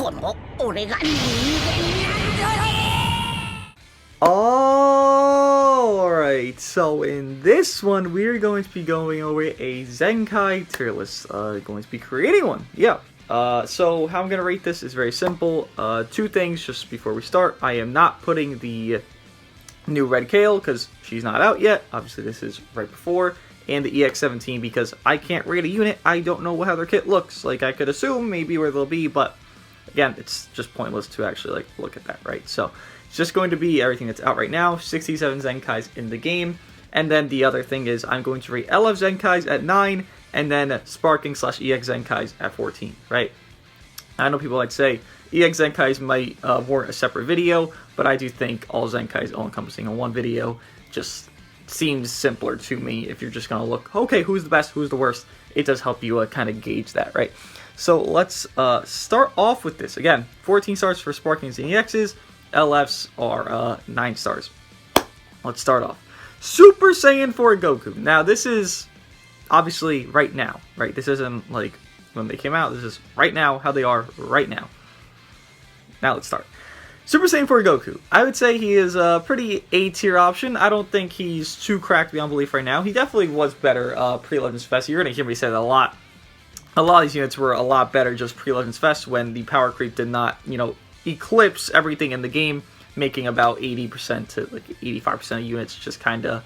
Alright, so in this one, we're going to be going over a Zenkai Turles. Going to be creating one. Yeah. So how I'm going to rate this is very simple. Two things just before we start. I am not putting the new Red Kale because she's not out yet. Obviously, this is right before. And the EX-17 because I can't rate a unit. I don't know how their kit looks. Like, I could assume maybe where they'll be, but again, it's just pointless to actually, like, look at that, right? So it's just going to be everything that's out right now, 67 Zenkais in the game, and then the other thing is I'm going to rate LF Zenkais at 9, and then Sparking / EX Zenkais at 14, right? I know people like to say EX Zenkais might warrant a separate video, but I do think all Zenkais all-encompassing in one video just seems simpler to me. If you're just going to look, okay, who's the best, who's the worst, it does help you kind of gauge that, right? So let's start off with this. Again, 14 stars for Sparkings and EXs. LFs are 9 stars. Let's start off. Super Saiyan 4 Goku. Now, this is obviously right now, right? This isn't like when they came out. This is right now, how they are right now. Now let's start. Super Saiyan 4 Goku. I would say he is a pretty A-tier option. I don't think he's too cracked beyond belief right now. He definitely was better pre-Legends Fest. You're going to hear me say that a lot. A lot of these units were a lot better just pre-Legends Fest when the power creep did not, you know, eclipse everything in the game, making about 80% to like 85% of units just kind of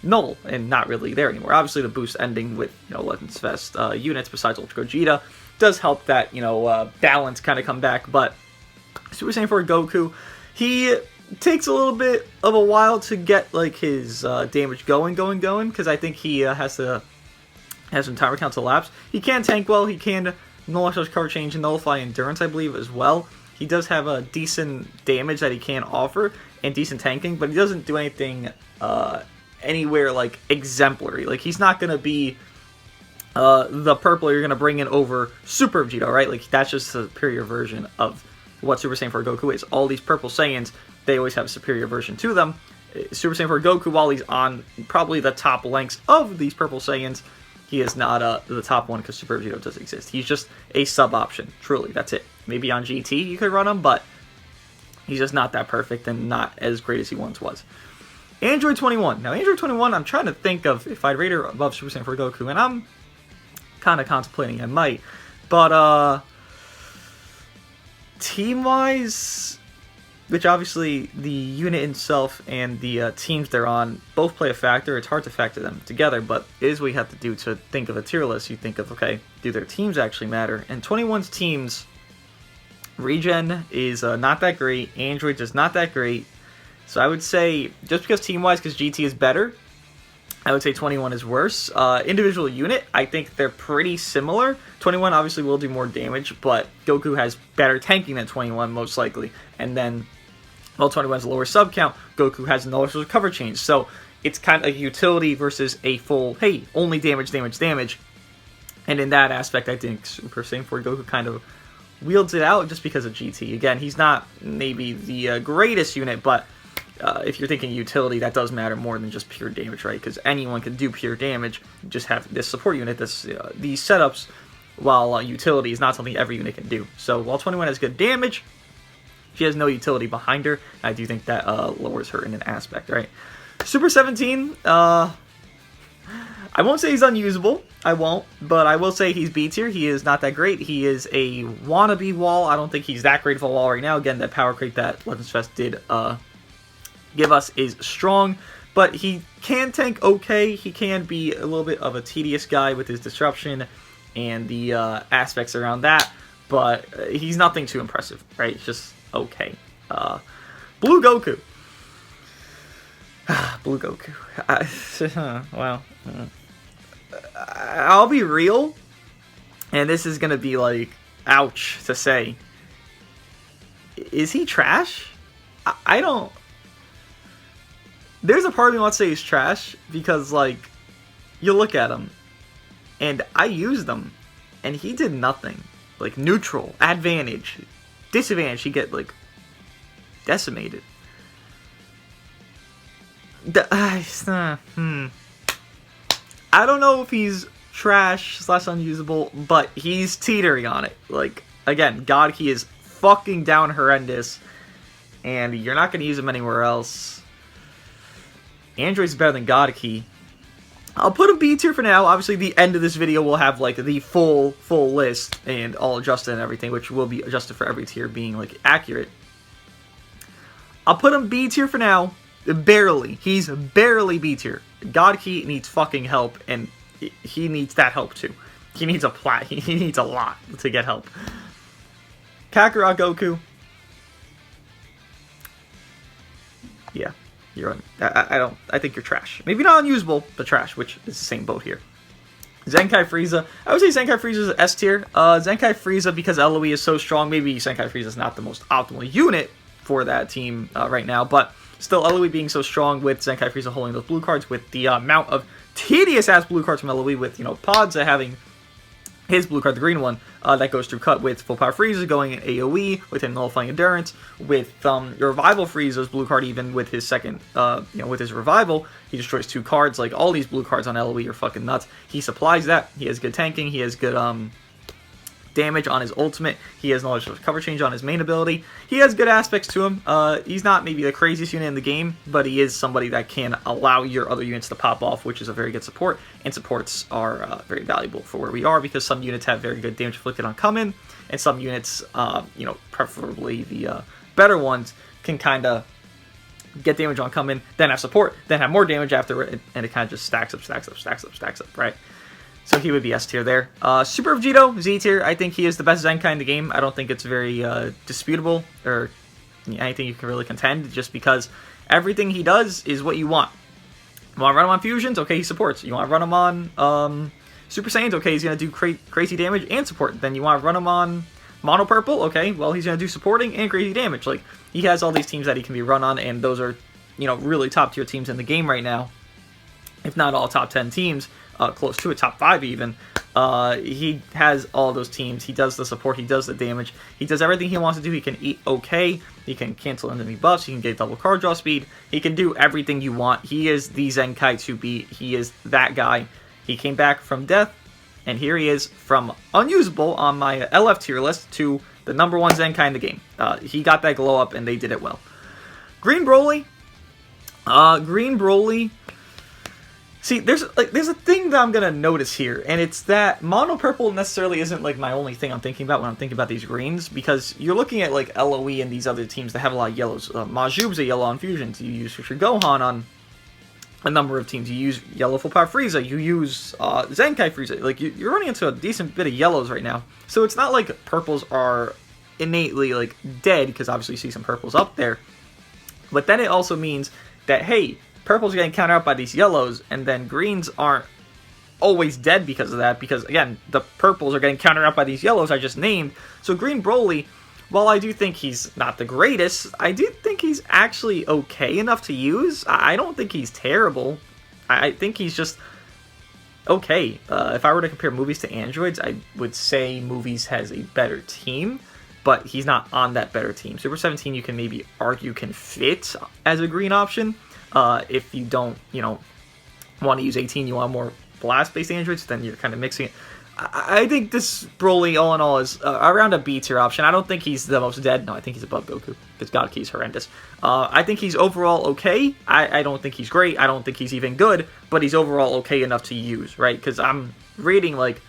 null and not really there anymore. Obviously, the boost ending with, you know, Legends Fest units besides Ultra Gogeta does help that, you know, balance kind of come back, but Super Saiyan 4 Goku, he takes a little bit of a while to get like his damage going, because I think he has some timer count to lapse. He can tank well, he can nullify cover change and nullify endurance, I believe, as well. He does have a decent damage that he can offer and decent tanking, but he doesn't do anything anywhere like exemplary. Like, he's not going to be the purple you're going to bring in over Super Vegeta, right? Like, that's just a superior version of what Super Saiyan 4 Goku is. All these purple Saiyans, they always have a superior version to them. Super Saiyan 4 Goku, while he's on probably the top ranks of these purple Saiyans, he is not the top one because Super Vegeta does exist. He's just a sub option, truly, that's it. Maybe on GT you could run him, but he's just not that perfect and not as great as he once was. Android 21. Now, Android 21, I'm trying to think of if I'd rate her above Super Saiyan 4 Goku, and I'm kind of contemplating I might. But, team-wise, which obviously the unit itself and the teams they're on both play a factor. It's hard to factor them together, but it is what you have to do to think of a tier list. You think of, okay, do their teams actually matter? And 21's teams, Regen is not that great. Android is not that great. So I would say, just because team-wise, because GT is better, I would say 21 is worse. Individual unit, I think they're pretty similar. 21 obviously will do more damage, but Goku has better tanking than 21, most likely. And then, while 21 has a lower sub count, Goku has no cover change. So it's kind of a utility versus a full, hey, only damage. And in that aspect, I think Super Saiyan 4 Goku kind of wields it out just because of GT. Again, he's not maybe the greatest unit, but if you're thinking utility, that does matter more than just pure damage, right? Because anyone can do pure damage. You just have this support unit, these setups, while utility is not something every unit can do. So while 21 has good damage, she has no utility behind her. I do think that lowers her in an aspect, right? Super 17, I won't say he's unusable. I won't, but I will say he's B tier. He is not that great. He is a wannabe wall. I don't think he's that great of a wall right now. Again, that power creep that Legends Fest did give us is strong, but he can tank okay. He can be a little bit of a tedious guy with his disruption and the aspects around that, but he's nothing too impressive, right? It's just okay. Blue Goku. Blue Goku. Well, I'll be real, and this is gonna be like, ouch to say. Is he trash? I don't. There's a part of me that wants to say he's trash because, like, you look at him, and I used him, and he did nothing. Like, neutral, advantage, disadvantage, he get, like, decimated. I don't know if he's trash / unusable, but he's teetering on it. Like, again, God, he is fucking down horrendous. And you're not going to use him anywhere else. Android's better than Godoki. I'll put him B tier for now. Obviously, the end of this video will have, like, the full list and all adjusted and everything, which will be adjusted for every tier being, like, accurate. I'll put him B tier for now. Barely. He's barely B tier. Godoki needs fucking help, and he needs that help, too. He needs he needs a lot to get help. Kakarot Goku. Yeah. You're I think you're trash. Maybe not unusable, but trash, which is the same boat here. Zenkai Frieza. I would say Zenkai Frieza is S tier. Zenkai Frieza, because LOE is so strong, maybe Zenkai Frieza is not the most optimal unit for that team right now, but still, LOE being so strong with Zenkai Frieza holding those blue cards, with the amount of tedious-ass blue cards from LOE, with, you know, Podza having his blue card, the green one, that goes through cut, with Full Power Frieza going in AoE, with him nullifying Endurance, with Revival Frieza's blue card, even with his second, you know, with his Revival, he destroys 2 cards. Like, all these blue cards on LOE are fucking nuts. He supplies that. He has good tanking. He has good, damage on his ultimate. He has knowledge of cover change on his main ability. He has good aspects to him. He's not maybe the craziest unit in the game, but he is somebody that can allow your other units to pop off, which is a very good support, and supports are very valuable for where we are, because some units have very good damage inflicted on come-in, and some units, you know, preferably the better ones, can kind of get damage on come-in, then have support, then have more damage after it, and it kind of just stacks up, right? So he would be S tier there. Super Vegeta, Z tier. I think he is the best Zenkai in the game. I don't think it's very disputable, or anything you can really contend, just because everything he does is what you want. You want to run him on fusions? Okay, he supports. You want to run him on Super Saiyans? Okay, he's going to do crazy damage and support. Then you want to run him on Mono Purple? Okay, well, he's going to do supporting and crazy damage. Like, he has all these teams that he can be run on, and those are, you know, really top tier teams in the game right now. If not all top 10 teams. Close to a top 5 even. He has all those teams. He does the support. He does the damage. He does everything he wants to do. He can eat okay. He can cancel enemy buffs. He can get double card draw speed. He can do everything you want. He is the Zenkai to beat. He is that guy. He came back from death, and here he is from unusable on my LF tier list to the #1 Zenkai in the game. He got that glow up, and they did it well. Green Broly. Green Broly. See, there's a thing that I'm gonna notice here, and it's that Mono Purple necessarily isn't like my only thing I'm thinking about when I'm thinking about these greens, because you're looking at like LOE and these other teams that have a lot of yellows. Majub's a yellow on fusions. You use Future Gohan on a number of teams. You use yellow Full Power Frieza. You use Zenkai Frieza. Like, you're running into a decent bit of yellows right now. So it's not like purples are innately like dead, because obviously you see some purples up there. But then it also means that, hey, purple's getting countered out by these yellows, and then greens aren't always dead because of that, because, again, the purples are getting countered out by these yellows I just named. So Green Broly, while I do think he's not the greatest, I do think he's actually okay enough to use. I don't think he's terrible. I think he's just okay. If I were to compare movies to androids, I would say movies has a better team, but he's not on that better team. Super 17, you can maybe argue, can fit as a green option. If you don't, you know, want to use 18, you want more blast-based androids, then you're kind of mixing it. I think this Broly, all in all, is around a B tier option. I don't think he's the most dead. No, I think he's above Goku, because Godoki is horrendous. I think he's overall okay. I don't think he's great. I don't think he's even good, but he's overall okay enough to use, right? Because I'm rating, like,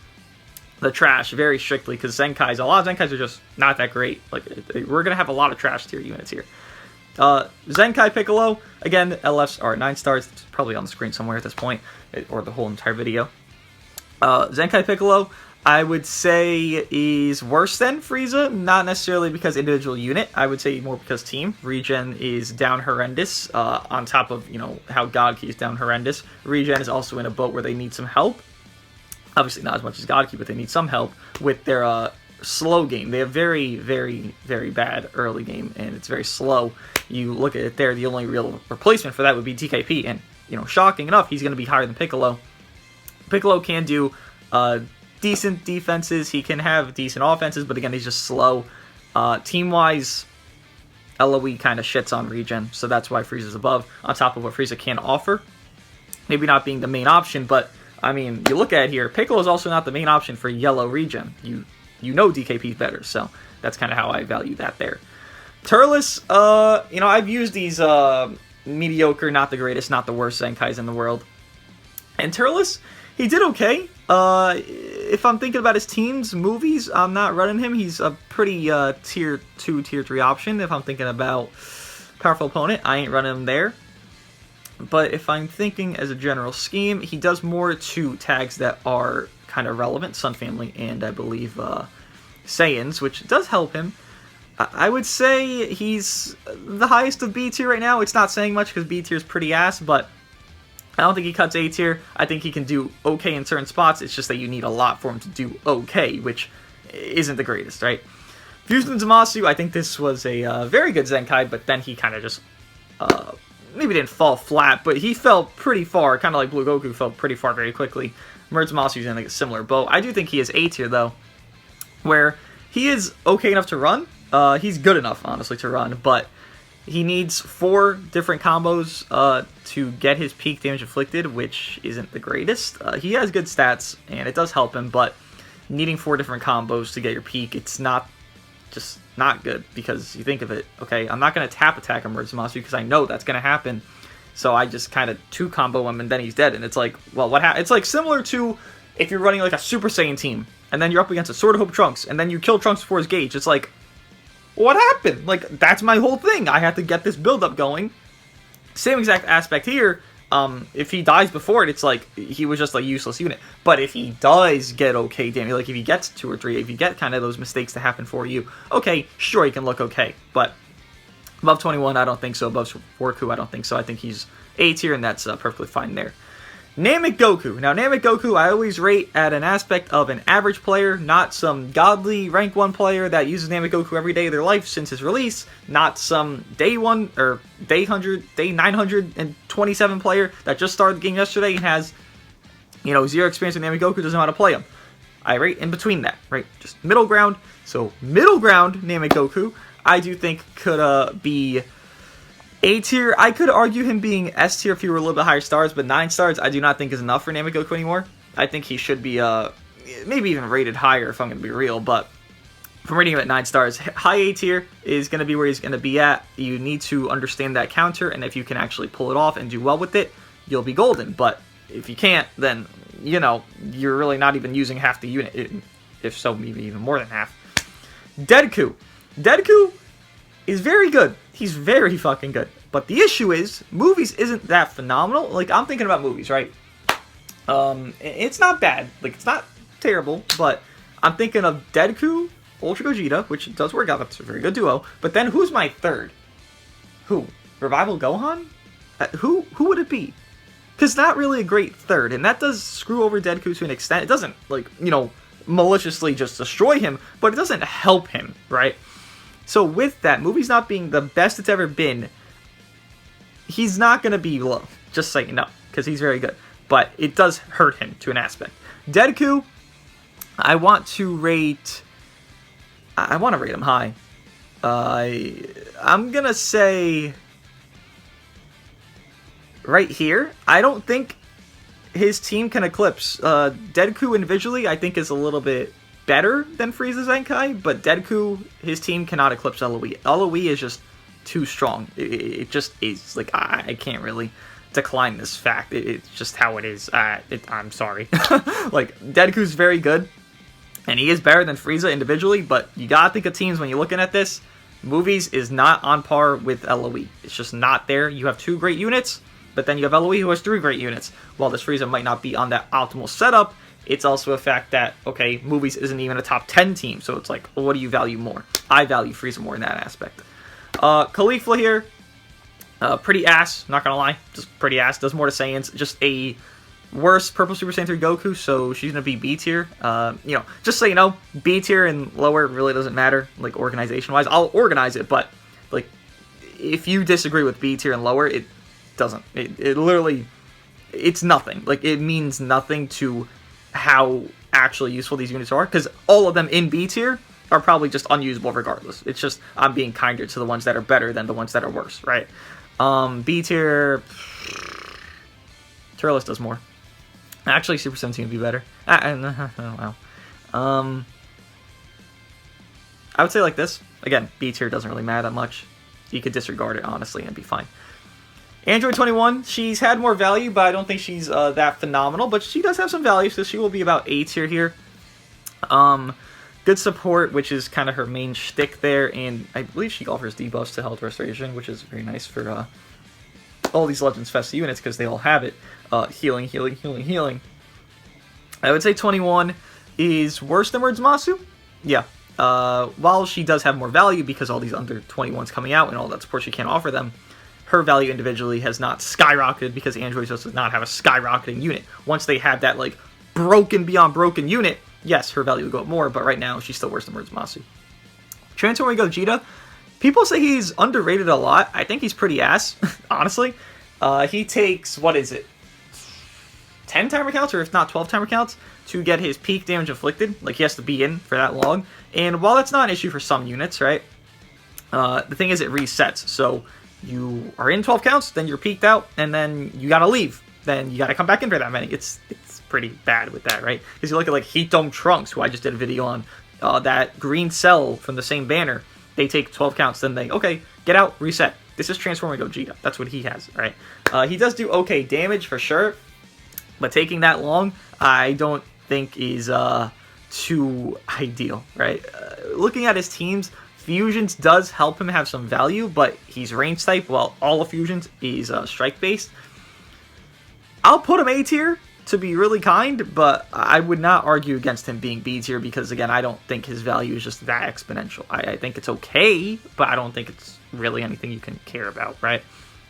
the trash very strictly, because a lot of Zenkais are just not that great. Like, we're going to have a lot of trash tier units here. Zenkai Piccolo, again, LFs are 9 stars. It's probably on the screen somewhere at this point, or the whole entire video. Zenkai Piccolo, I would say, is worse than Frieza, not necessarily because individual unit. I would say more because team. Regen is down horrendous, on top of, you know, how Godoki is down horrendous. Regen is also in a boat where they need some help. Obviously not as much as Godoki, but they need some help with their slow game. They have very, very, very bad early game, and it's very slow. You look at it there, the only real replacement for that would be TKP, and, you know, shocking enough, he's going to be higher than Piccolo. Piccolo can do decent defenses, he can have decent offenses, but again, he's just slow. Team-wise, LOE kind of shits on Regen, so that's why Frieza's above, on top of what Frieza can offer. Maybe not being the main option, but, I mean, you look at it here, Piccolo is also not the main option for yellow Regen. You you know DKP is better. So that's kind of how I value that there. Turles, you know, I've used these mediocre, not the greatest, not the worst Zenkais in the world. And Turles, he did okay. If I'm thinking about his team's movies, I'm not running him. He's a pretty tier 2, tier 3 option. If I'm thinking about powerful opponent, I ain't running him there. But if I'm thinking as a general scheme, he does more to tags that are kind of relevant, Sun Family and I believe Saiyans, which does help him. I would say he's the highest of B tier right now. It's not saying much because B tier is pretty ass, but I don't think he cuts A tier. I think he can do okay in certain spots. It's just that you need a lot for him to do okay, which isn't the greatest, right? Fusion Zamasu, I think this was a very good Zenkai, but then he kind of just maybe didn't fall flat, but he fell pretty far, kind of like Blue Goku fell pretty far very quickly. Merge Zamasu's in like a similar boat. I do think he is A tier though, where he is okay enough to run. He's good enough, honestly, to run, but he needs 4 different combos to get his peak damage inflicted, which isn't the greatest. He has good stats, and it does help him, but needing 4 different combos to get your peak, it's not good, because you think of it, okay, I'm not going to tap attack Emerge Zamasu because I know that's going to happen, so I just kind of 2-combo him, and then he's dead, and it's like, well, it's like similar to if you're running like a Super Saiyan team, and then you're up against a Sword of Hope Trunks, and then you kill Trunks before his gauge. It's like, what happened? Like, that's my whole thing. I had to get this build-up going. Same exact aspect here. If he dies before it, it's like, he was just a useless unit. But if he does get okay damage, like if he gets 2 or 3, if you get kind of those mistakes to happen for you, okay, sure, he can look okay. But above 21, I don't think so. Above Riku, I don't think so. I think he's A tier, and that's perfectly fine there. Namek Goku. Now, Namek Goku, I always rate at an aspect of an average player, not some godly rank 1 player that uses Namek Goku every day of their life since his release, not some day 1 or day 927 player that just started the game yesterday and has, you know, 0 experience with Namek Goku, doesn't know how to play him. I rate in between that, right? Just middle ground. So, middle ground Namek Goku, I do think could be A tier. I could argue him being S tier if he were a little bit higher stars, but 9 stars I do not think is enough for Namek Goku anymore. I think he should be maybe even rated higher if I'm going to be real, but if I'm rating him at 9 stars, high A tier is going to be where he's going to be at. You need to understand that counter, and if you can actually pull it off and do well with it, you'll be golden. But if you can't, then, you know, you're really not even using half the unit, if so, maybe even more than half. Deku. Deku is very good. He's very fucking good. But the issue is, movies isn't that phenomenal. Like, I'm thinking about movies, right? It's not bad. Like, it's not terrible, but I'm thinking of Deku, Ultra Gogeta, which does work out. That's a very good duo. But then, who's my third? Who? Revival Gohan? Who would it be? Because not really a great third, and that does screw over Deku to an extent. It doesn't, like, you know, maliciously just destroy him, but it doesn't help him, right? So with that, movies not being the best it's ever been, he's not going to be low. Just saying no, because he's very good. But it does hurt him to an aspect. Deku, I want to rate him high. I'm going to say right here. I don't think his team can eclipse. Deku individually, I think, is a little bit better than Frieza Zenkai, but Deku, his team cannot eclipse LOE. LOE is just too strong. It just is. Like, I can't really decline this fact. It's just how it is. I'm sorry. Like, Deku's very good, and he is better than Frieza individually, but you gotta think of teams when you're looking at this. Movies is not on par with LOE. It's just not there. You have 2 great units, but then you have LOE who has 3 great units. While this Frieza might not be on that optimal setup, it's also a fact that, okay, Movies isn't even a top 10 team, so it's like, well, what do you value more? I value Frieza more in that aspect. Khalifa here, pretty ass, not gonna lie, just pretty ass, does more to Saiyans, just a worse Purple Super Saiyan 3 Goku, so she's gonna be B tier. You know, just so you know, B tier and lower really doesn't matter, like, organization-wise. I'll organize it, but, like, if you disagree with B tier and lower, it doesn't. It literally, it's nothing. Like, it means nothing to how actually useful these units are, because all of them in B tier are probably just unusable regardless. It's just I'm being kinder to the ones that are better than the ones that are worse, right? B tier, Turles does more. Actually, Super 17 would be better. Wow. I would say like this. Again, B tier doesn't really matter that much. You could disregard it, honestly, and be fine. Android 21, she's had more value, but I don't think she's that phenomenal. But she does have some value, so she will be about A tier here. Good support, which is kind of her main shtick there, and I believe she offers debuffs to health restoration, which is very nice for all these Legends Fest units, because they all have it. Healing, healing, healing, healing. I would say 21 is worse than Zamasu. Yeah. While she does have more value, because all these under 21s coming out and all that support she can't offer them, her value individually has not skyrocketed, because Android does not have a skyrocketing unit. Once they have that, like, broken beyond broken unit, yes, her value will go up more, but right now, she's still worse than Zamasu. Transforming Gogeta, people say he's underrated a lot. I think he's pretty ass, honestly. He takes, what is it, 10 timer counts, or if not 12 timer counts, to get his peak damage inflicted. Like, he has to be in for that long. And while that's not an issue for some units, right, the thing is it resets. So you are in 12 counts, then you're peaked out, and then you gotta leave. Then you gotta come back in for that many. It's pretty bad with that, right? Because you look at like Heat Dome Trunks, who I just did a video on, that green cell from the same banner. They take 12 counts, then they, okay, get out, reset. This is Transforming Gogeta. That's what he has, right? He does do okay damage for sure, but taking that long, I don't think is too ideal, right? Looking at his teams, Fusions does help him have some value, but he's range type, while all of Fusions is strike based. I'll put him A tier, to be really kind, but I would not argue against him being B tier, because again, I don't think his value is just that exponential. I think it's okay, but I don't think it's really anything you can care about, right?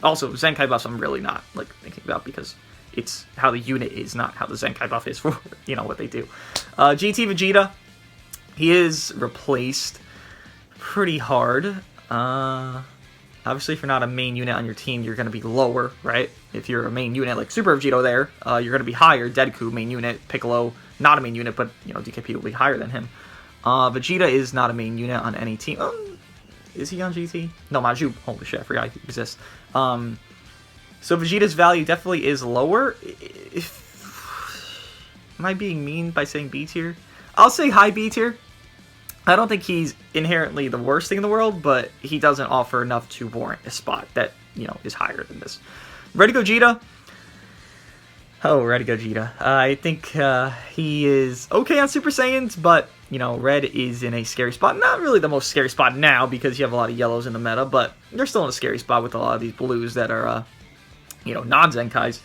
Also, Zenkai buffs I'm really not like thinking about, because it's how the unit is, not how the Zenkai buff is for, you know, what they do. GT Vegeta, he is replaced pretty hard. Obviously, if you're not a main unit on your team, you're going to be lower, right? If you're a main unit like Super Vegeta there, you're going to be higher. Deku, main unit. Piccolo, not a main unit, but, you know, DKP will be higher than him. Vegeta is not a main unit on any team. Is he on GT? No, Maju. Holy shit, I forgot he exists. So Vegeta's value definitely is lower. Am I being mean by saying B tier? I'll say high B tier. I don't think he's inherently the worst thing in the world, but he doesn't offer enough to warrant a spot that, you know, is higher than this. Ready Gogeta. Oh, Ready Gogeta. I think he is okay on Super Saiyans, but, you know, Red is in a scary spot. Not really the most scary spot now, because you have a lot of yellows in the meta, but they're still in a scary spot with a lot of these blues that are, you know, non-Zenkais.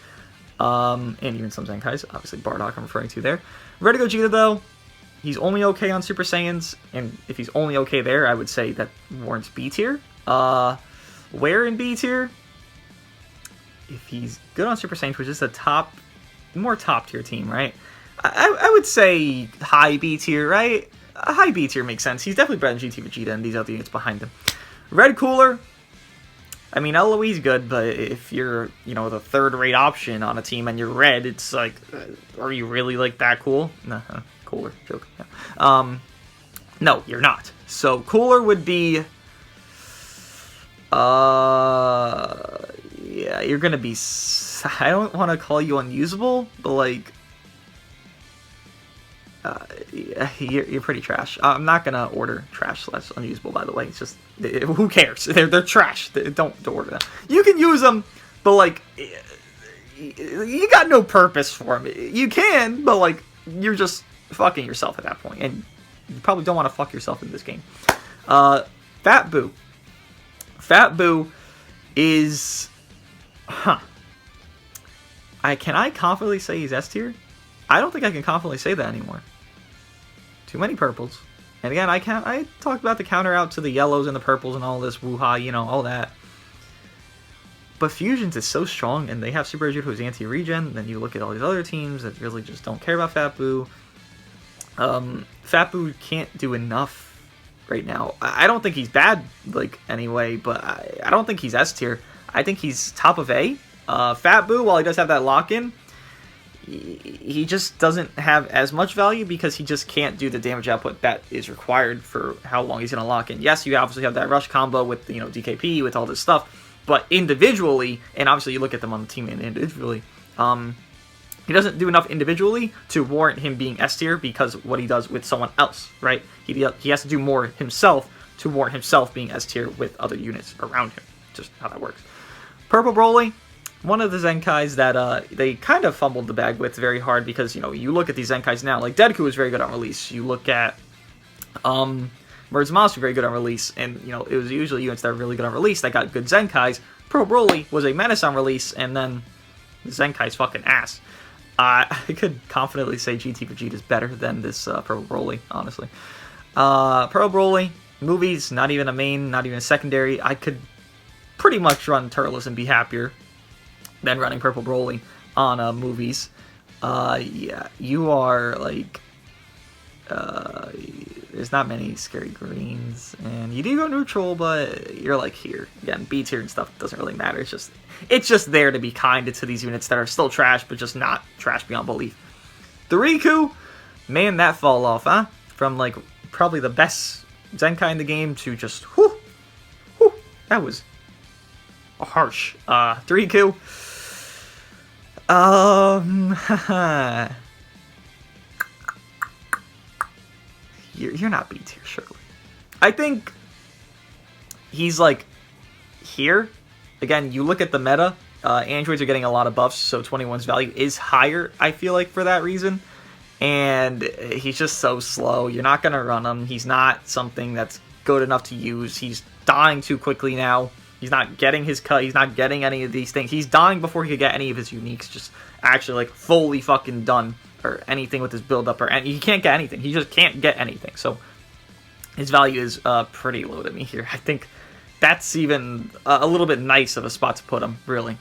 And even some Zenkais. Obviously, Bardock I'm referring to there. Ready Gogeta, though. He's only okay on Super Saiyans, and if he's only okay there, I would say that warrants B tier. Where in B tier? If he's good on Super Saiyans, which is a more top tier team, right? I would say high B tier, right? A high B tier makes sense. He's definitely better than GT Vegeta and these other units behind him. Red Cooler. I mean, LOE's good, but if you're, you know, the third-rate option on a team and you're red, it's like, are you really, like, that cool? Nah, Cooler, joke. Yeah. No, you're not. So, Cooler would be, yeah, you're gonna be, I don't want to call you unusable, but, like, yeah, you're pretty trash. I'm not gonna order trash / unusable, by the way. It's just, who cares? They're trash. Don't order them. You can use them, but like, you got no purpose for them. You can, but like, you're just fucking yourself at that point, and you probably don't want to fuck yourself in this game. Fat Boo. Fat Boo is, can I confidently say he's S tier? I don't think I can confidently say that anymore. Too many purples. And again, I talked about the counter out to the yellows and the purples and all this woo-ha, you know, all that. But Fusions is so strong, and they have Super Vegeta who's anti-regen. Then you look at all these other teams that really just don't care about Fat Boo. Fat Boo can't do enough right now. I don't think he's bad, like, anyway, but I don't think he's S tier. I think he's top of A. Fat Boo, while he does have that lock-in, he just doesn't have as much value because he just can't do the damage output that is required for how long he's going to lock in. Yes, you obviously have that rush combo with, you know, DKP, with all this stuff, but individually, and obviously you look at them on the team individually, He doesn't do enough individually to warrant him being S tier because of what he does with someone else, right? He has to do more himself to warrant himself being S tier with other units around him. Just how that works. Purple Broly, one of the Zenkais that they kind of fumbled the bag with very hard because, you know, you look at these Zenkais now, like Deku is very good on release. You look at Zamasu very good on release, and, you know, it was usually units that were really good on release that got good Zenkais. Purple Broly was a menace on release, and then Zenkai's fucking ass. I could confidently say GT Vegeta is better than this Purple Broly, honestly. Purple Broly, movies, not even a main, not even a secondary. I could pretty much run Turles and be happier than running Purple Broly on movies. Yeah, you are, like, there's not many scary greens, and you do go neutral, but you're, like, here. Again, B tier and stuff doesn't really matter. It's just there to be kind to these units that are still trash, but just not trash beyond belief. The Riku, man, that fall off, huh? From, like, probably the best Zenkai in the game to just, whew, that was harsh. The Riku, you're not B tier, surely. I think he's, like, here. Again, you look at the meta, androids are getting a lot of buffs, so 21's value is higher, I feel like, for that reason. And he's just so slow. You're not going to run him. He's not something that's good enough to use. He's dying too quickly now. He's not getting his cut. He's not getting any of these things. He's dying before he could get any of his uniques. Just actually, like, fully fucking done. Or anything with his build-up. And he can't get anything. He just can't get anything. So his value is pretty low to me here. I think that's even a little bit nice of a spot to put him, really.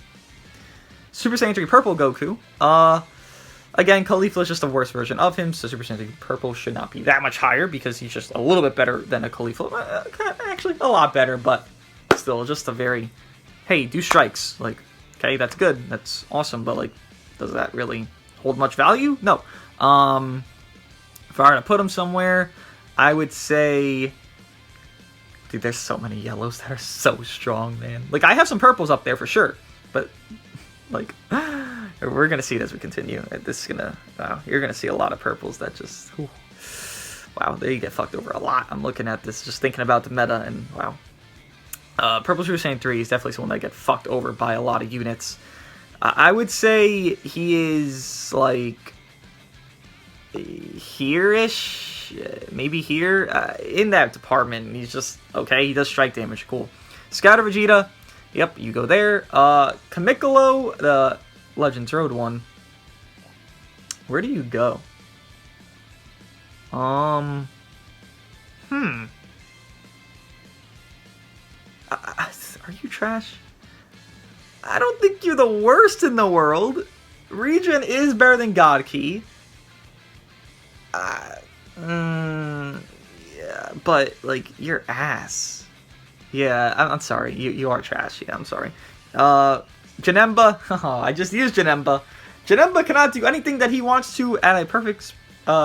Super Saiyan 3 Purple Goku. Again, Khalifa is just a worse version of him, so Super Saiyan 3 Purple should not be that much higher because he's just a little bit better than a Khalifa. Actually, a lot better, but still just a very, hey, do strikes. Like, okay, that's good. That's awesome, but, like, does that really hold much value? No. If I were to put him somewhere, I would say, dude, there's so many yellows that are so strong, man. Like, I have some purples up there for sure, but, like, we're gonna see it as we continue. This is gonna, wow, you're gonna see a lot of purples that just, whew, wow, they get fucked over a lot. I'm looking at this, just thinking about the meta, and wow. Purple Super Saiyan 3 is definitely someone that get fucked over by a lot of units. I would say he is, like, here-ish, maybe here, in that department. He's just, okay, he does strike damage, cool. Scouter Vegeta, yep, you go there. Kamikolo, the Legends Road one, where do you go? Are you trash? I don't think you're the worst in the world. Regen is better than God Key. Yeah, but, like, your ass. Yeah, I'm sorry. You are trash. Yeah, I'm sorry. Janemba. I just used Janemba. Janemba cannot do anything that he wants to at a perfect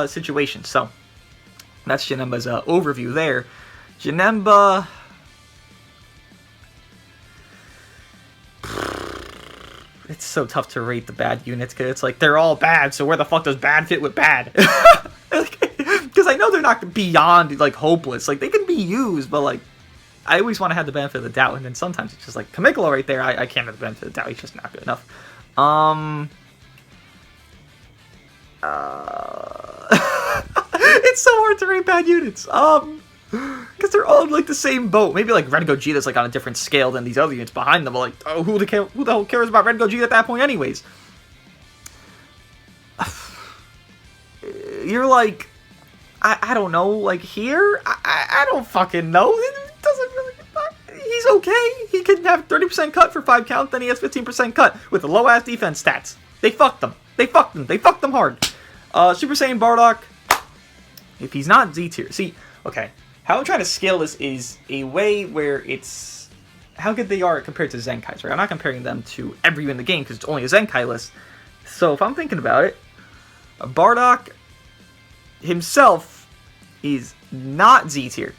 situation. So, that's Janemba's overview there. Janemba... It's so tough to rate the bad units, because it's like, they're all bad, so where the fuck does bad fit with bad? Because I know they're not beyond, like, hopeless. Like, they can be used, but, like, I always want to have the benefit of the doubt, and then sometimes it's just like, Kamikolo right there, I can't have the benefit of the doubt, he's just not good enough. It's so hard to rate bad units. Because they're all in, like, the same boat. Maybe, like, Red Gogeta's, like, on a different scale than these other units behind them. But, like, oh, who the hell cares about Red Gogeta at that point anyways? You're, like, I don't know, like, here? I don't fucking know. It doesn't really... He's okay. He can have 30% cut for 5 count, then he has 15% cut with the low-ass defense stats. They fucked them. They fucked them. They fucked them hard. Super Saiyan Bardock, if he's not Z tier... See, okay... How I'm trying to scale this is a way where it's how good they are compared to Zenkais, right? I'm not comparing them to every unit in the game because it's only a Zenkai list. So if I'm thinking about it, Bardock himself is not Z tier.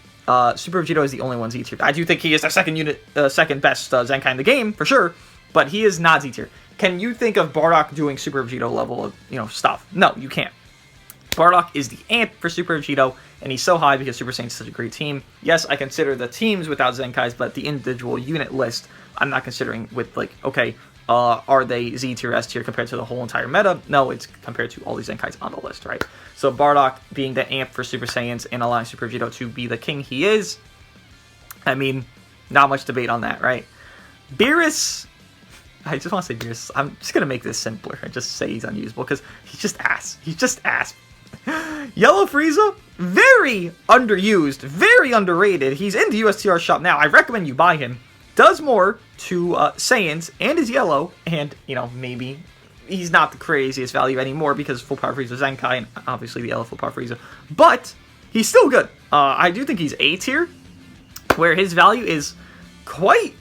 Super Vegeta is the only one Z tier. I do think he is the second best Zenkai in the game for sure, but he is not Z tier. can you think of Bardock doing Super Vegito level of, stuff? No, you can't. Bardock is the amp for Super Vegito, and he's so high because Super Saiyan is such a great team. Yes, I consider the teams without Zenkais, but the individual unit list, I'm not considering with, like, okay, are they Z tier, S tier compared to the whole entire meta? No, it's compared to all these Zenkais on the list, right? So Bardock being the amp for Super Saiyans and allowing Super Vegito to be the king he is, I mean, not much debate on that, right? Beerus, I just want to say Beerus, I'm just going to make this simpler and just say he's unusable because he's just ass. He's just ass. Yellow Frieza, very underused, very underrated. He's in the USTR shop now. I recommend you buy him. Does more to Saiyans and is yellow, and, maybe he's not the craziest value anymore because Full Power Frieza Zenkai, and obviously the yellow Full Power Frieza, but he's still good. I do think he's A tier, where his value is quite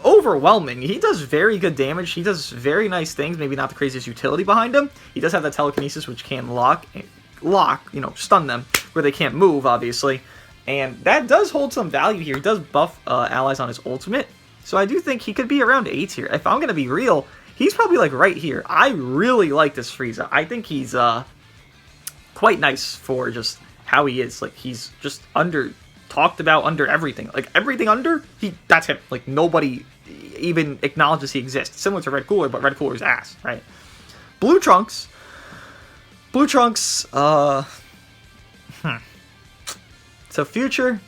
overwhelming. He does very good damage. He does very nice things, maybe not the craziest utility behind him. He does have that telekinesis, which can lock, stun them where they can't move, obviously. And that does hold some value here. He does buff allies on his ultimate. So I do think he could be around A tier. If I'm going to be real, he's probably like right here. I really like this Frieza. I think he's quite nice for just how he is. Like, he's just talked about under everything. Like, everything under, that's him. Like, nobody even acknowledges he exists. Similar to Red Cooler, but Red Cooler's ass, right? Blue Trunks. So future,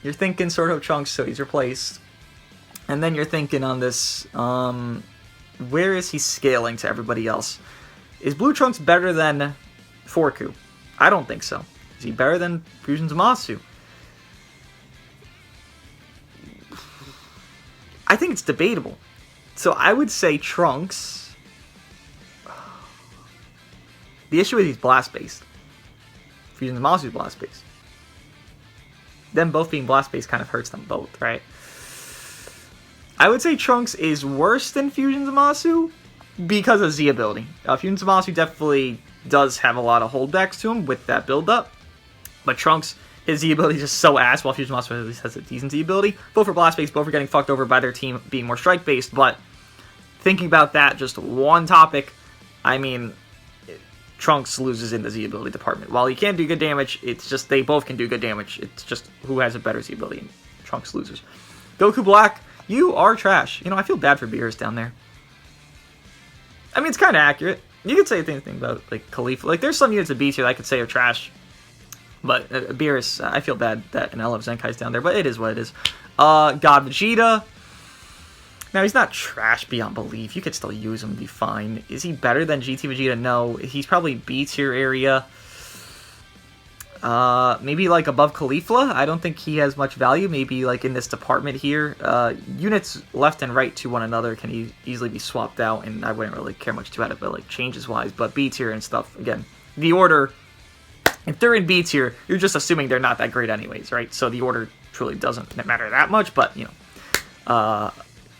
you're thinking sort of Trunks, so he's replaced. And then you're thinking on this, where is he scaling to everybody else? Is Blue Trunks better than Forku? I don't think so. Is he better than Fusion Zamasu? I think it's debatable. So I would say Trunks. The issue is he's blast-based. Fusion Zamasu is blast-based. Them both being blast-based kind of hurts them both, right? I would say Trunks is worse than Fusion Zamasu because of Z ability. Fusion Zamasu definitely does have a lot of holdbacks to him with that build-up. But Trunks, his Z ability is just so ass, while Fusion Zamasu at least has a decent Z ability. Both are blast-based, both are getting fucked over by their team being more strike-based. But thinking about that, just one topic, I mean, Trunks loses in the Z ability department. While he can do good damage, it's just they both can do good damage. It's just who has a better Z ability, and Trunks loses. Goku Black, you are trash. I feel bad for Beerus down there. I mean, it's kind of accurate. You could say the same thing about, like, Khalifa. Like, there's some units of B tier that I could say are trash. But Beerus, I feel bad that an L of Zenkai's down there, but it is what it is. God Vegeta. Now, he's not trash beyond belief. You could still use him and be fine. Is he better than GT Vegeta? No. He's probably B tier area. Maybe, like, above Khalifa. I don't think he has much value. Maybe, like, in this department here. Units left and right to one another can easily be swapped out, and I wouldn't really care much about it, but, like, changes-wise. But B tier and stuff, again, the order, if they're in B tier, you're just assuming they're not that great anyways, right? So the order truly doesn't matter that much, but,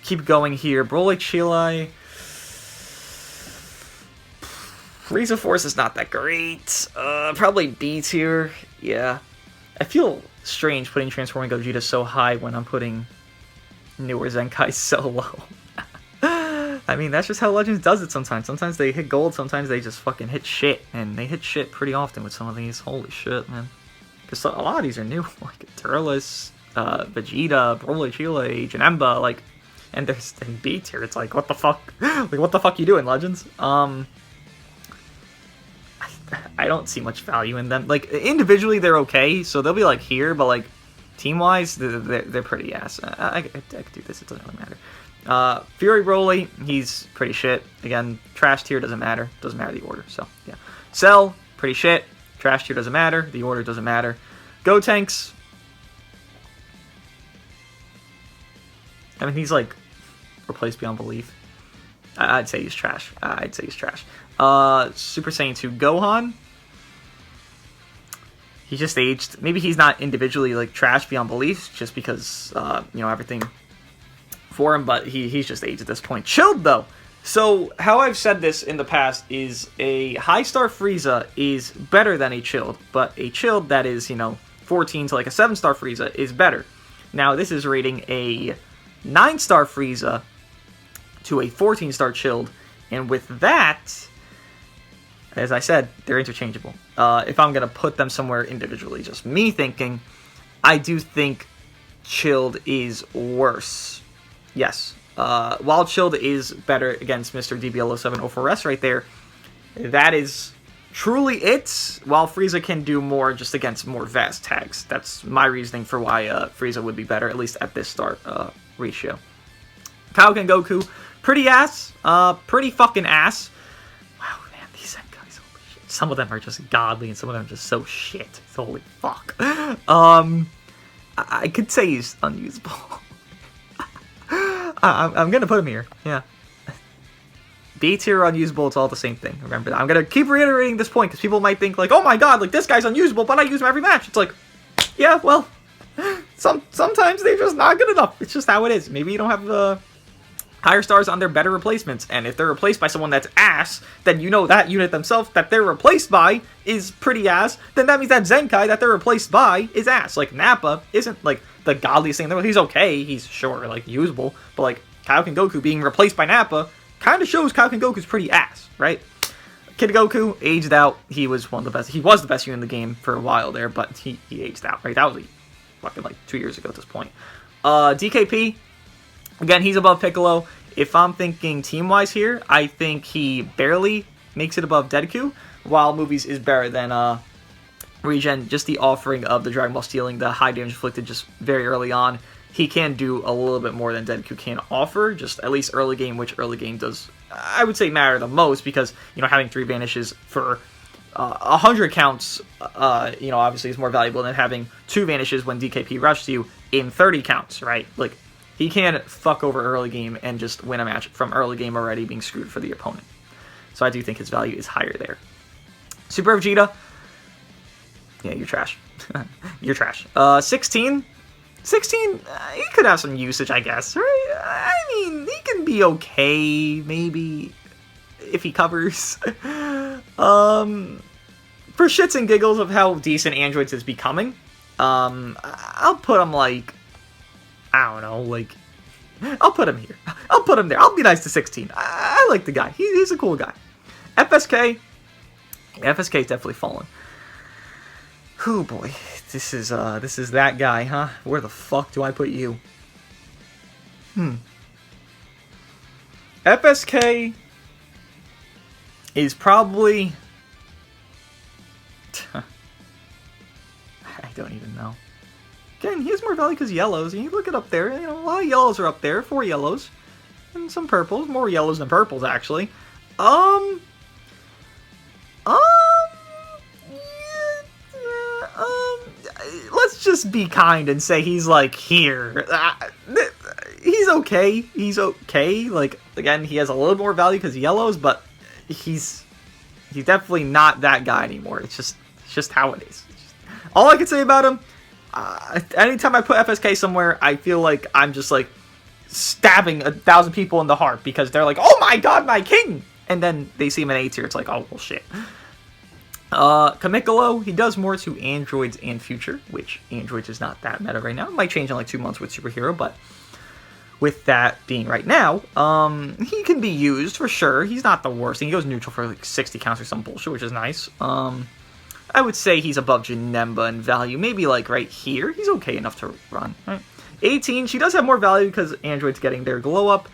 keep going here. Broly Chile. Frieza Force is not that great. Probably B tier. Yeah. I feel strange putting Transforming Gogeta so high when I'm putting newer Zenkai so low. I mean, that's just how Legends does it sometimes. Sometimes they hit gold, sometimes they just fucking hit shit. And they hit shit pretty often with some of these. Holy shit, man. Because a lot of these are new. Like Turles, Vegeta, Broly Chile, Janemba, like... And there's in B tier, it's like, what the fuck? Like, what the fuck you doing, Legends? I don't see much value in them. Like, individually, they're okay, so they'll be, like, here, but, like, team-wise, they're pretty ass. I could do this, it doesn't really matter. Fury Broly, he's pretty shit. Again, trash tier doesn't matter. Doesn't matter the order, so, yeah. Cell, pretty shit. Trash tier doesn't matter. The order doesn't matter. Gotenks. I mean, he's, like, replaced beyond belief. I'd say he's trash. Super Saiyan 2 Gohan. He just aged. Maybe he's not individually, like, trash beyond belief, just because, everything for him, but he's just aged at this point. Chilled, though. So, how I've said this in the past is a high-star Frieza is better than a chilled, but a chilled that is, 14 to, like, a 7-star Frieza is better. Now, this is rating a 9-star Frieza to a 14-star chilled And with that, as I said, they're interchangeable. If I'm going to put them somewhere individually, just me thinking, I do think Chilled is worse. Yes. While Chilled is better against Mr. DBL0704S right there, that is truly it, while Frieza can do more just against more vast tags. That's my reasoning for why Frieza would be better, at least at this start ratio. Kakarot Goku, pretty ass. Pretty fucking ass. Wow, man, these Zenkais, holy shit. Some of them are just godly, and some of them are just so shit. Holy fuck. I could say he's unusable. I'm gonna put him here, yeah. B tier unusable, it's all the same thing. Remember that. I'm gonna keep reiterating this point because people might think like, oh my god, like this guy's unusable, but I use him every match. It's like, yeah, well, sometimes they're just not good enough. It's just how it is. Maybe you don't have higher stars on their better replacements, and if they're replaced by someone that's ass, then you know that unit themselves that they're replaced by is pretty ass. Then that means that Zenkai that they're replaced by is ass. Like Nappa isn't like the godliest thing in the world. He's okay. He's sure like usable, but like Kakarot Goku being replaced by Nappa kind of shows Kakarot Goku's pretty ass, right? Kid Goku aged out. He was one of the best. He was the best unit in the game for a while there, but he aged out, right? That was like, fucking like 2 years ago at this point. DKP, again, he's above Piccolo. If I'm thinking team-wise here, I think he barely makes it above Deku, while Movies is better than Regen. Just the offering of the Dragon Ball stealing, the high damage inflicted just very early on. He can do a little bit more than Deku can offer, just at least early game, which early game does, I would say, matter the most, because, you know, having 3 vanishes for 100 counts, you know, obviously is more valuable than having 2 vanishes when DKP rushes you in 30 counts, right? Like, he can fuck over early game and just win a match from early game already being screwed for the opponent. So I do think his value is higher there. Super Vegeta, yeah, you're trash. You're trash. 16, he could have some usage, I guess, right? I mean, he can be okay, maybe, if he covers. For shits and giggles of how decent Androids is becoming, I'll put him, like, I don't know, like, I'll put him here. I'll put him there. I'll be nice to 16. I like the guy. He's a cool guy. FSK is definitely fallen. Oh boy, this is that guy, huh? Where the fuck do I put you? FSK is probably... I don't even know. Again, he has more value because yellows. You look it up there. You know, a lot of yellows are up there. 4 yellows. And some purples. More yellows than purples, actually. Let's just be kind and say he's, like, here. He's okay. He's okay. Like, again, he has a little more value because yellows, but he's definitely not that guy anymore. It's just how it is. All I can say about him, anytime I put FSK somewhere, I feel like I'm just, like, stabbing 1,000 people in the heart because they're like, oh my god, my king! And then they see him in A tier, it's like, oh, well, shit. Kamikolo, he does more to androids and future, which androids is not that meta right now. It might change in like 2 months with superhero, but with that being right now, he can be used for sure. He's not the worst. He goes neutral for like 60 counts or some bullshit, which is nice. I would say he's above Janemba in value. Maybe like right here. He's okay enough to run. Right? 18, she does have more value because androids getting their glow up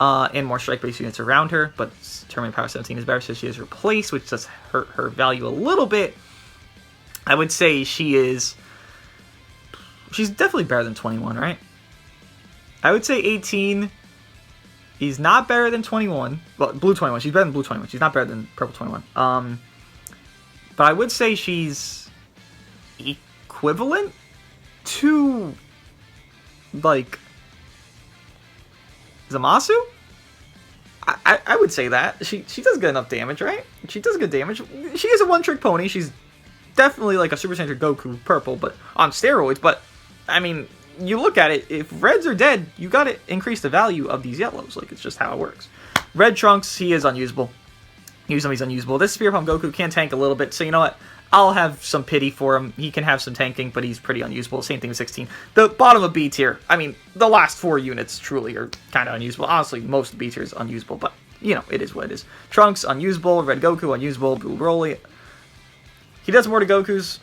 and more strike-based units around her, but Terminator Power 17 is better, so she is replaced, which does hurt her value a little bit. I would say she's definitely better than 21, right? I would say 18 is not better than 21. Well, blue 21. She's better than blue 21. She's not better than purple 21. But I would say she's equivalent to, like, Zamasu? I would say that. She does good enough damage, right? She does good damage. She is a one-trick pony. She's definitely like a Super Saiyan Goku purple, but on steroids. But, I mean, you look at it, if reds are dead, you gotta increase the value of these yellows. Like, it's just how it works. Red Trunks, he is unusable. Use him, he's unusable. This Spear Pump Goku can tank a little bit, so you know what? I'll have some pity for him. He can have some tanking, but he's pretty unusable. Same thing with 16. The bottom of B tier, I mean, the last 4 units truly are kind of unusable. Honestly, most of B tier is unusable, but you know, it is what it is. Trunks, unusable. Red Goku, unusable. Blue Broly. He does more to Goku's,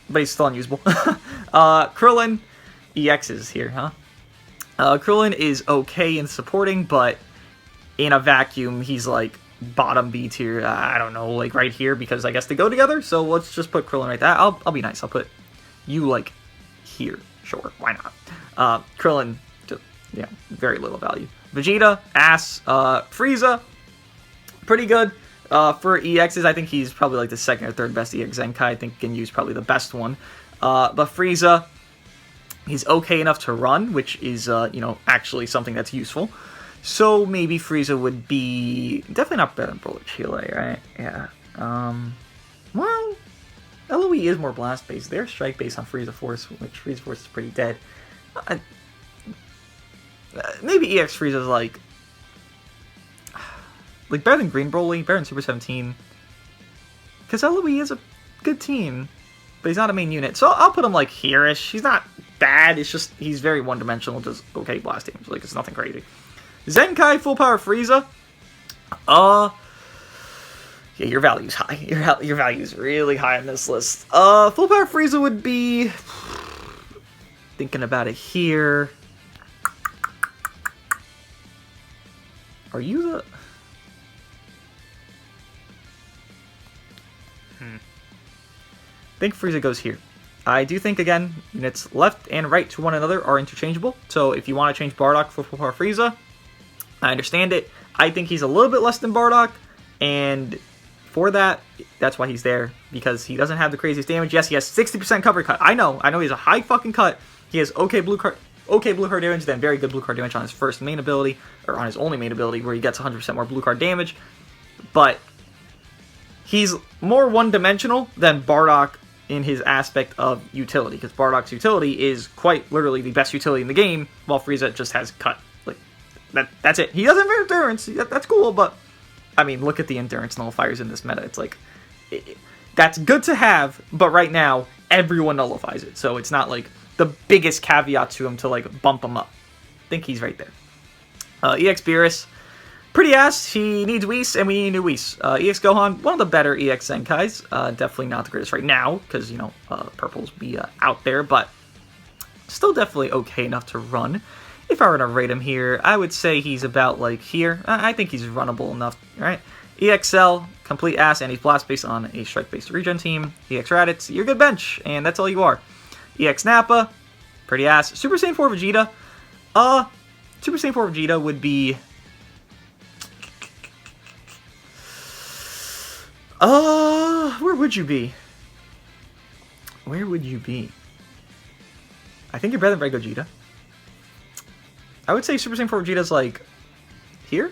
but he's still unusable. Krillin, EX is here, huh? Krillin is okay in supporting, but in a vacuum, he's like bottom B tier. I don't know, like right here, because I guess they go together. So let's just put Krillin right there. I'll be nice. I'll put you like here. Sure, why not? Krillin, just, yeah, very little value. Vegeta, ass. Frieza, pretty good. For EXs, I think he's probably like the second or third best EX Zenkai. I think Ginyu's probably the best one. But Frieza, he's okay enough to run, which is, you know, actually something that's useful. So maybe Frieza would be definitely not better than Bullet Chile, right? Yeah. Well, LOE is more blast based. They're strike based on Frieza Force, which Frieza Force is pretty dead. Maybe EX Frieza is like better than Green Broly, better than Super 17. Because LOE is a good team, but he's not a main unit. So I'll put him like here-ish. He's not bad. It's just he's very one-dimensional, just okay blast damage. Like it's nothing crazy. Zenkai Full Power Frieza. Yeah, your value's high. Your value's really high on this list. Full Power Frieza would be, thinking about it here. Are you the? I think Frieza goes here. I do think, again, units left and right to one another are interchangeable. So if you want to change Bardock for Full Power Frieza, I understand it. I think he's a little bit less than Bardock, and for that, that's why he's there, because he doesn't have the craziest damage. Yes, he has 60% cover cut. I know he's a high fucking cut. He has okay blue card damage, then very good blue card damage on his first main ability, or on his only main ability, where he gets 100% more blue card damage. But he's more one-dimensional than Bardock in his aspect of utility, because Bardock's utility is quite literally the best utility in the game, while Frieza just has cut. Like that's it. He doesn't have endurance. That's cool, but I mean, look at the endurance nullifiers in this meta. It's like that's good to have, but right now everyone nullifies it, so it's not like the biggest caveat to him to like bump him up. I think he's right there. EX Beerus, pretty ass. He needs Whis, and we need a new Whis. EX Gohan, one of the better EX Zenkais. Definitely not the greatest right now, because, you know, purples be out there, but still definitely okay enough to run. If I were to rate him here, I would say he's about, like, here. I think he's runnable enough, right? EXL, complete ass, and he's blast-based on a strike-based regen team. EX Raditz, you're a good bench, and that's all you are. EX Nappa, pretty ass. Super Saiyan 4 Vegeta, Super Saiyan 4 Vegeta would be... where would you be? Where would you be? I think you're better than Red Gogeta. I would say Super Saiyan 4 Vegeta's like here.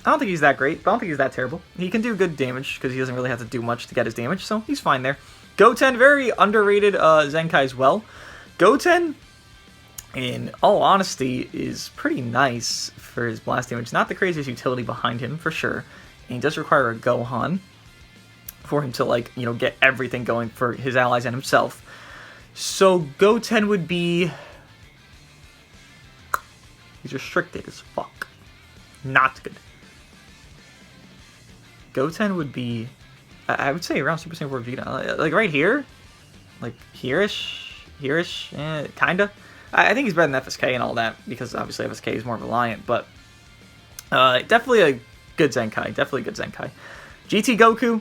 I don't think he's that great, but I don't think he's that terrible. He can do good damage because he doesn't really have to do much to get his damage, so he's fine there. Goten, very underrated Zenkai as well. Goten, in all honesty, is pretty nice for his blast damage. Not the craziest utility behind him, for sure. And he does require a Gohan for him to, like, you know, get everything going for his allies and himself. So Goten would be... He's restricted as fuck. Not good. Goten would be... I would say around Super Saiyan 4 Vegeta. Like right here? Like here-ish? Here-ish? Kinda. I think he's better than FSK and all that, because obviously FSK is more reliant, but... definitely a good Zenkai. Definitely a good Zenkai. GT Goku,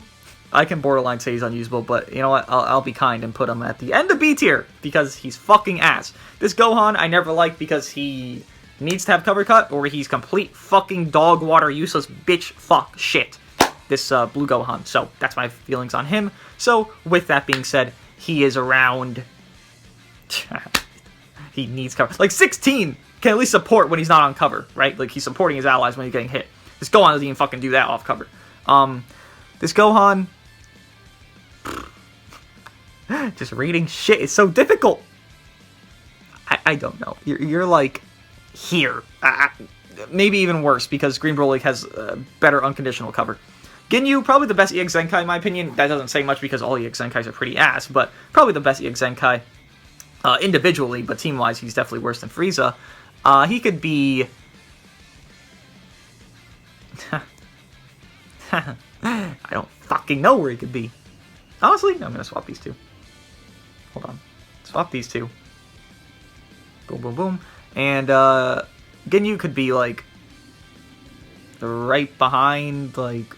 I can borderline say he's unusable, but you know what? I'll be kind and put him at the end of B tier, because he's fucking ass. This Gohan I never liked because he needs to have cover cut, or he's complete fucking dog water useless bitch fuck shit. This blue Gohan. So that's my feelings on him. So with that being said, he is around... he needs cover. Like 16 can at least support when he's not on cover, right? Like he's supporting his allies when he's getting hit. This Gohan doesn't even fucking do that off cover. This Gohan... just reading shit is so difficult. I don't know. You're like here. Maybe even worse, because Green Broly has better unconditional cover. Ginyu, probably the best EX Zenkai in my opinion. That doesn't say much because all EX Zenkais are pretty ass, but probably the best EX Zenkai individually, but team-wise he's definitely worse than Frieza. He could be... I don't fucking know where he could be. Honestly, I'm gonna swap these two. Hold on. Swap these two. Boom, boom, boom. And, Ginyu could be, like, right behind, like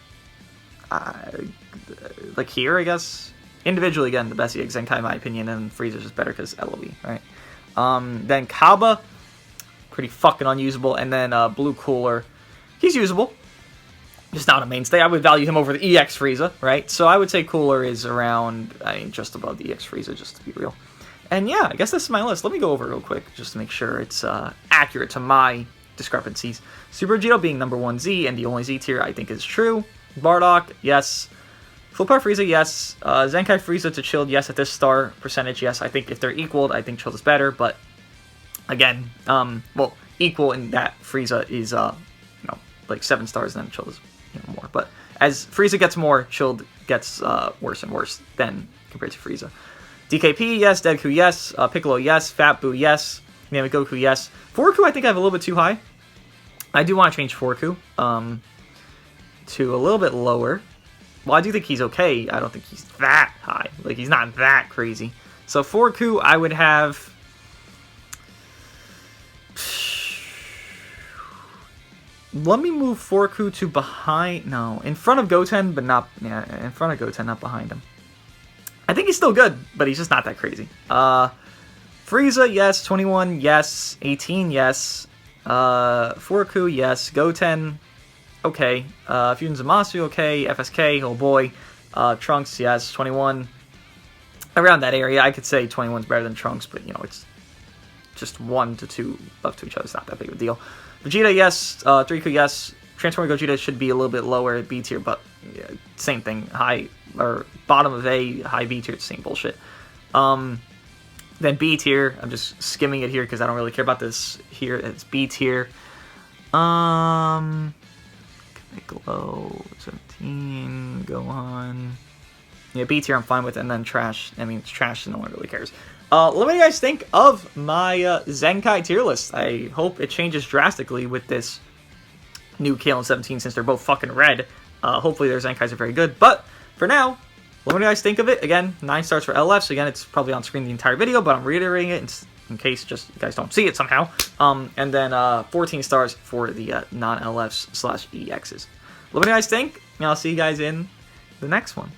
here, I guess. Individually, again, the best EX Zenkai, in my opinion, and Frieza's just better because LOB, right? Then Kaba, pretty fucking unusable. And then, Blue Cooler, he's usable. Just not a mainstay. I would value him over the EX Frieza, right? So I would say Cooler is around, I mean, just above the EX Frieza, just to be real. And yeah, I guess this is my list. Let me go over it real quick, just to make sure it's accurate to my discrepancies. Super Vegeta being number 1 Z, and the only Z tier I think is true. Bardock, yes. Full Power Frieza, yes. Zenkai Frieza to Chilled, yes. At this star percentage, yes. I think if they're equaled, I think Chilled is better. But again, well, equal in that Frieza is, like 7 stars, and then Chilled is more. But as Frieza gets more, Chilled gets worse and worse than compared to Frieza. DKP, yes. Deku, yes. Piccolo, yes. Fat Boo, yes. Goku, yes. Forku, I think I have a little bit too high. I do want to change Forku to a little bit lower. Well, I do think he's okay. I don't think he's that high. Like, he's not that crazy. So Forku, I would have... Let me move Forku to behind... No, in front of Goten, but not... Yeah, in front of Goten, not behind him. I think he's still good, but he's just not that crazy. Frieza, yes. 21, yes. 18, yes. Forku, yes. Goten, okay. Fusion Zamasu, okay. FSK, oh boy. Trunks, yes. 21. Around that area, I could say 21's better than Trunks, but, it's just 1 to 2 left to each other. It's not that big of a deal. Vegeta, yes. Riku, yes. Transforming Gogeta should be a little bit lower at B tier, but yeah, same thing. High, or bottom of A, high B tier, it's the same bullshit. Then B tier, I'm just skimming it here because I don't really care about this here. It's B tier. Kamikolo, 17, Gohan. Yeah, B tier I'm fine with, and then trash. I mean, it's trash, and no one really cares. Let me know what you guys think of my Zenkai tier list. I hope it changes drastically with this new Kale and 17 since they're both fucking red. Hopefully their Zenkais are very good. But for now, let me know what you guys think of it. Again, 9 stars for LFs. Again, it's probably on screen the entire video, but I'm reiterating it in case just you guys don't see it somehow. And then 14 stars for the non-LFs /EXs. Let me know what you guys think, and I'll see you guys in the next one.